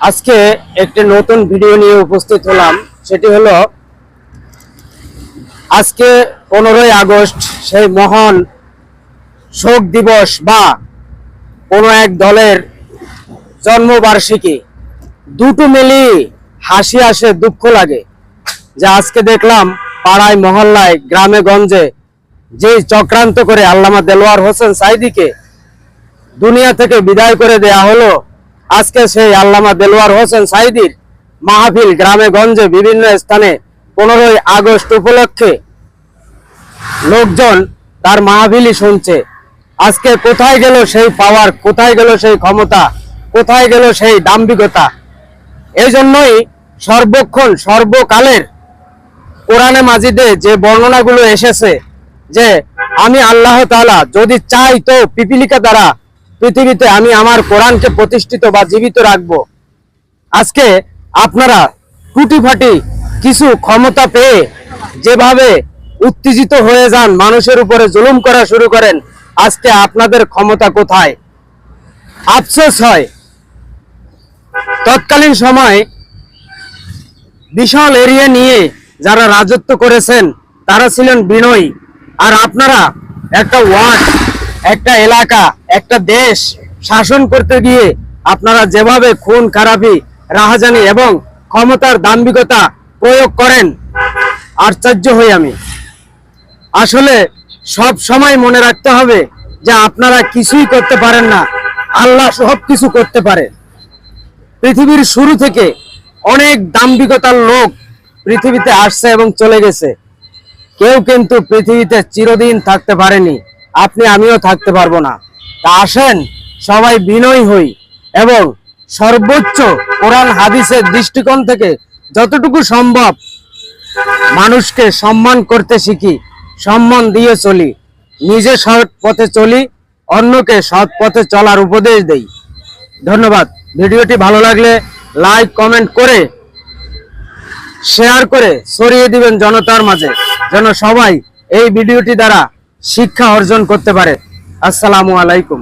আজকে একটি নতুন ভিডিও নিয়ে উপস্থিত হলাম। সেটি হলো আজকে 15ই আগস্ট, সেই মহান শোক দিবস বা কোনো এক দলের জন্মবার্ষিকী। দুটো মিলিয়ে হাসি আসে, দুঃখ লাগে যে আজকে দেখলাম পাড়ায় মহল্লায় গ্রামে গঞ্জে যে চক্রান্ত করে আল্লামা দেলোয়ার হোসেন সাঈদীকে দুনিয়া থেকে বিদায় করে দেয়া হলো। আজকে সেই আল্লামা দেলোয়ার হোসেন সাঈদীর মাহফিল গ্রামে গঞ্জে বিভিন্ন স্থানে 15ই আগস্ট উপলক্ষে লোকজন তার মাহফিলই শুনছে। আজকে কোথায় গেল সেই পাওয়ার, কোথায় গেল সেই ক্ষমতা, কোথায় গেল সেই দাম্ভিকতা? এই জন্যই সর্বক্ষণ সর্বকালের কোরআনে মাজিদে যে বর্ণনাগুলো এসেছে যে আমি আল্লাহ তাআলা যদি চাই তো পিপিলিকা দ্বারা পৃথিবীতে আমি আমার কোরআনকে প্রতিষ্ঠিত বা জীবিত রাখবো। আজকে আপনারা টুটিফাটি কিছু ক্ষমতা পেয়ে যেভাবে উত্তেজিত হয়ে যান, মানুষের উপরে জুলুম করা শুরু করেন, আজকে আপনাদের ক্ষমতা কোথায়? আফসোস হয়, তৎকালীন সময় বিশাল এরিয়া নিয়ে যারা রাজত্ব করেছেন তারা ছিলেন বিনয়ী, আর আপনারা একটা ওয়ার্ড, একটা এলাকা, একটা দেশ শাসন করতে গিয়ে আপনারা যেভাবে খুন খারাপি, রাহাজানি এবং ক্ষমতার দাম্ভিকতা প্রয়োগ করেন, আশ্চর্য হই আমি। আসলে সব সময় মনে রাখতে হবে যে আপনারা কিছুই করতে পারেন না, আল্লাহ সব কিছু করতে পারে। পৃথিবীর শুরু থেকে অনেক দাম্ভিকতার লোক পৃথিবীতে আসছে এবং চলে গেছে, কেউ কিন্তু পৃথিবীতে চিরদিন থাকতে পারেনি। আপনি আমিও থাকতে পারবো না। তা আসেন সবাই বিনয়ী হই এবং সর্বোচ্চ কোরআন হাদিসের দৃষ্টিকোণ থেকে যতটুকু সম্ভব মানুষকে সম্মান করতে শিখি, সম্মান দিয়ে চলি, নিজে সৎ পথে চলি, অন্যকে সৎ পথে চলার উপদেশ দেই। ধন্যবাদ। ভিডিওটি ভালো লাগলে লাইক কমেন্ট করে শেয়ার করে ছড়িয়ে দিবেন জনতার মাঝে, যেন সবাই এই ভিডিওটি দ্বারা শিক্ষা অর্জন করতে পারে। আসসালামু আলাইকুম।